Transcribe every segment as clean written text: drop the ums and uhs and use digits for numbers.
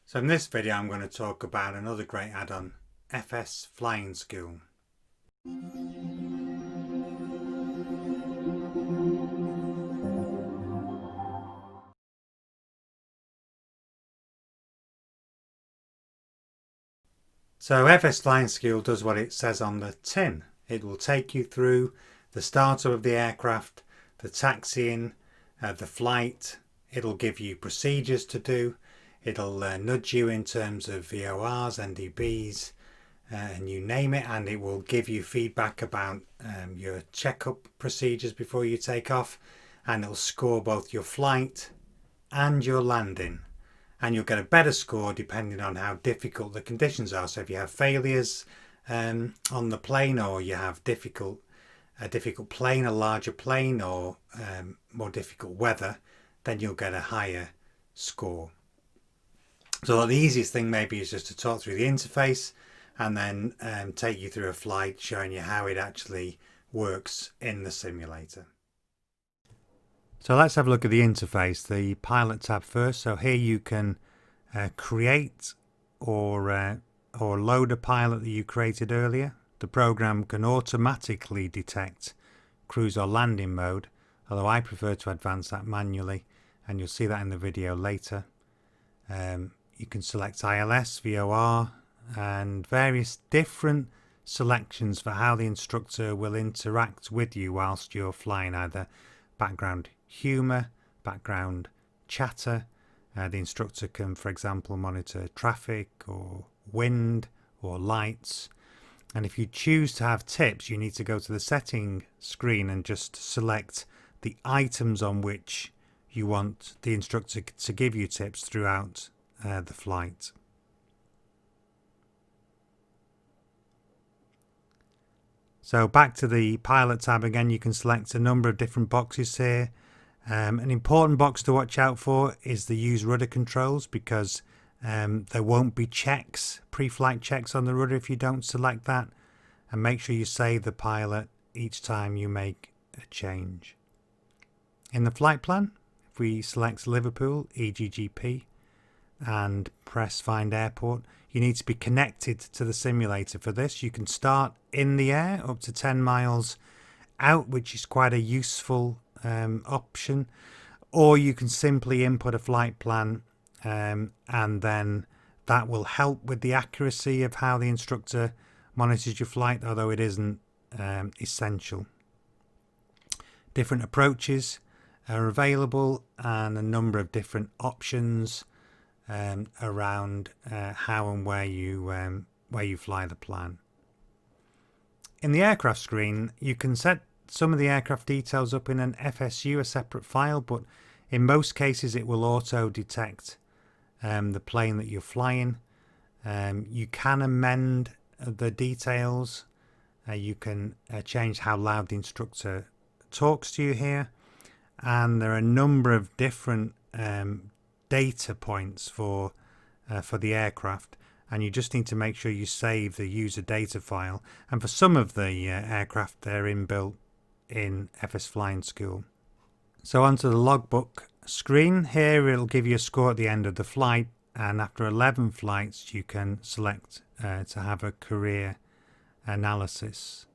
So in this video I'm going to talk about another great add-on, FSFlyingSchool. So FSFlyingSchool does what it says on the tin. It will take you through the startup of the aircraft, the taxiing, the flight. It'll give you procedures to do. It'll nudge you in terms of VORs, NDBs, and you name it, and it will give you feedback about your checkup procedures before you take off, and it'll score both your flight and your landing, and you'll get a better score depending on how difficult the conditions are. So if you have failures on the plane, or you have a difficult plane, a larger plane, or more difficult weather, then you'll get a higher score. So the easiest thing maybe is just to talk through the interface and then take you through a flight showing you how it actually works in the simulator. So let's have a look at the interface, the pilot tab first. So here you can create or load a pilot that you created earlier. The program can automatically detect cruise or landing mode, although I prefer to advance that manually, and you'll see that in the video later. You can select ILS, VOR, and various different selections for how the instructor will interact with you whilst you're flying, either background humour, background chatter. The instructor can, for example, monitor traffic or wind or lights. And if you choose to have tips, you need to go to the setting screen and just select the items on which you want the instructor to give you tips throughout the flight. So back to the pilot tab again, you can select a number of different boxes here. An important box to watch out for is the use rudder controls, because there won't be checks, pre-flight checks on the rudder if you don't select that, and make sure you save the pilot each time you make a change. In the flight plan, if we select Liverpool, EGGP, and press Find Airport, you need to be connected to the simulator for this. You can start in the air up to 10 miles out, which is quite a useful option, or you can simply input a flight plan and then that will help with the accuracy of how the instructor monitors your flight, although it isn't essential. Different approaches are available and a number of different options around how and where you fly the plan. In the aircraft screen, you can set some of the aircraft details up in an FSU, a separate file, but in most cases it will auto detect the plane that you're flying. You can amend the details. You can change how loud the instructor talks to you here, and there are a number of different data points for the aircraft, and you just need to make sure you save the user data file, and for some of the aircraft they're inbuilt in FSFlyingSchool. So onto the logbook screen. Here it'll give you a score at the end of the flight, and after 11 flights you can select to have a career analysis.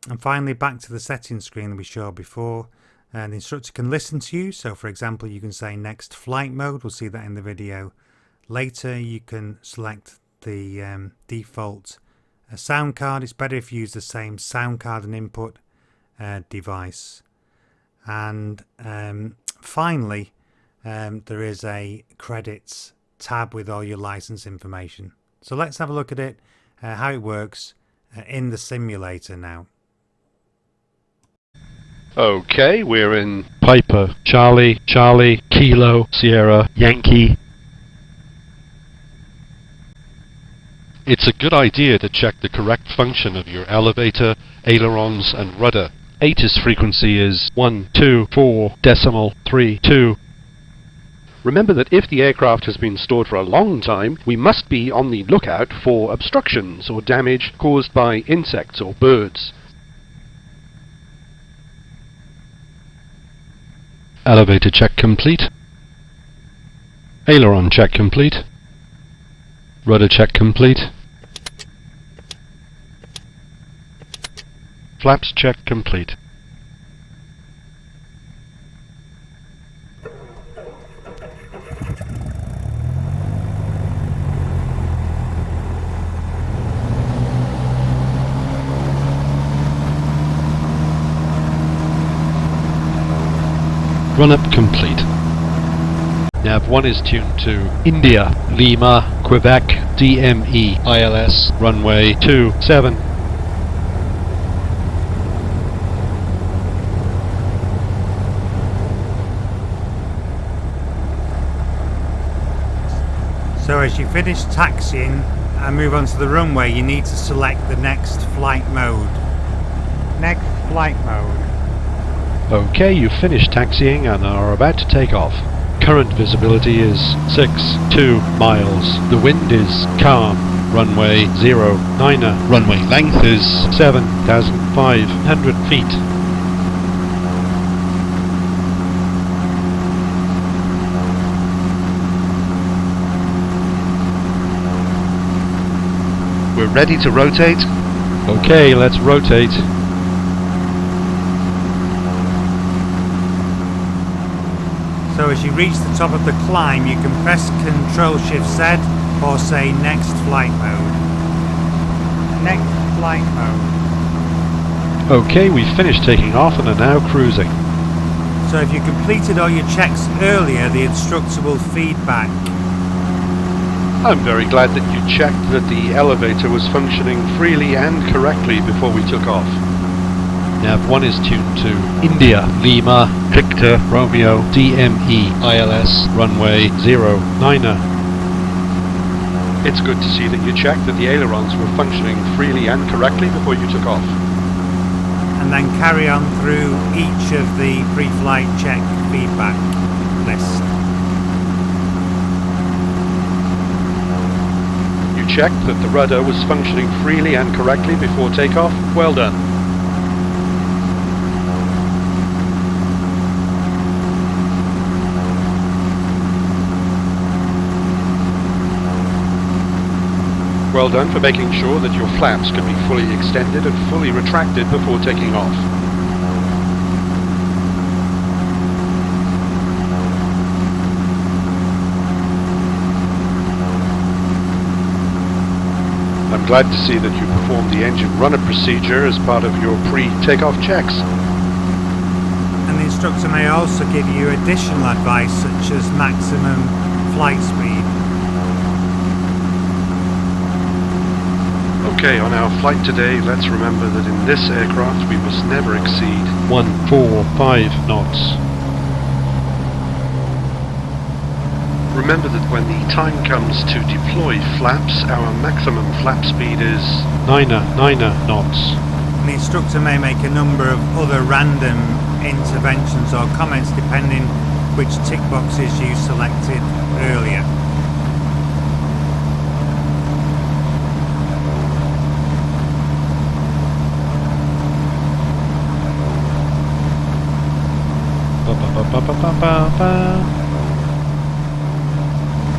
And finally, back to the settings screen that we showed before. And the instructor can listen to you. So for example, you can say next flight mode. We'll see that in the video later. You can select the default sound card. It's better if you use the same sound card and input device. And finally, there is a credits tab with all your license information. So let's have a look at it, how it works in the simulator now. Okay, we're in Piper, Charlie, Charlie, Kilo, Sierra, Yankee. It's a good idea to check the correct function of your elevator, ailerons and rudder. ATIS frequency is 124.32. Remember that if the aircraft has been stored for a long time, we must be on the lookout for obstructions or damage caused by insects or birds. Elevator check complete. Aileron check complete. Rudder check complete. Flaps check complete. Run up complete. Nav 1 is tuned to India, Lima, Quebec, DME, ILS, runway 27. So as you finish taxiing and move onto the runway, you need to select the next flight mode. Next flight mode. Okay, you've finished taxiing and are about to take off. Current visibility is 6.2 miles. The wind is calm. Runway 09. Runway length is 7,500 feet. We're ready to rotate. Okay, let's rotate. So as you reach the top of the climb, you can press Ctrl-Shift-Z or say next flight mode. Next flight mode. Okay, we've finished taking off and are now cruising. So if you completed all your checks earlier, the instructor will feed back. I'm very glad that you checked that the elevator was functioning freely and correctly before we took off. Nav 1 is tuned to India, Lima, Victor, Romeo, DME, ILS, runway 09. It's good to see that you checked that the ailerons were functioning freely and correctly before you took off. And then carry on through each of the pre-flight check feedback list. You checked that the rudder was functioning freely and correctly before takeoff. Well done. Well done for making sure that your flaps can be fully extended and fully retracted before taking off. I'm glad to see that you performed the engine run-up procedure as part of your pre-takeoff checks. And the instructor may also give you additional advice such as maximum flight speed. Okay, on our flight today, let's remember that in this aircraft we must never exceed 145 knots. Remember that when the time comes to deploy flaps, our maximum flap speed is 9 knots. And the instructor may make a number of other random interventions or comments depending which tick boxes you selected earlier.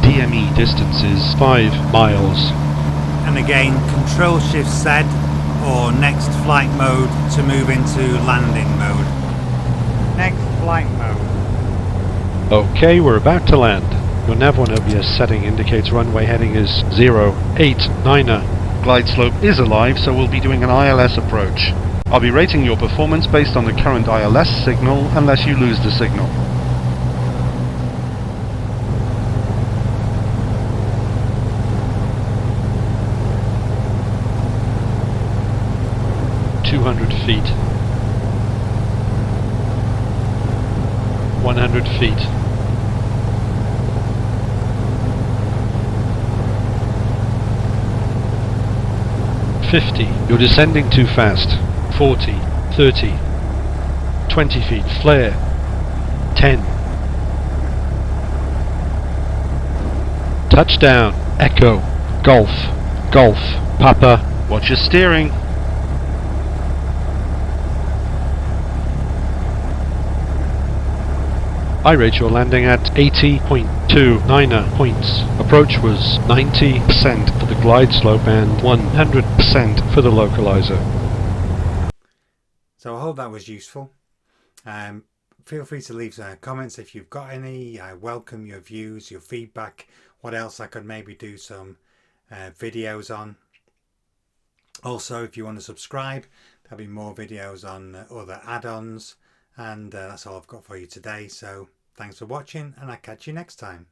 DME distance is 5 miles. And again, Ctrl-Shift-Z or next flight mode to move into landing mode. Next flight mode. Okay, we're about to land. Your nav 1 OBS setting indicates runway heading is 089. Glide slope is alive, so we'll be doing an ILS approach. I'll be rating your performance based on the current ILS signal unless you lose the signal. Feet, 100 feet, 50, you're descending too fast, 40, 30, 20 feet, flare, 10, touchdown, echo, golf, golf, papa, watch your steering. I rate your landing at 80.29 points. Approach was 90% for the glide slope and 100% for the localizer. So I hope that was useful. Feel free to leave comments if you've got any. I welcome your views, your feedback, what else I could maybe do some videos on. Also, if you want to subscribe, there'll be more videos on other add-ons, and that's all I've got for you today. So thanks for watching, and I'll catch you next time.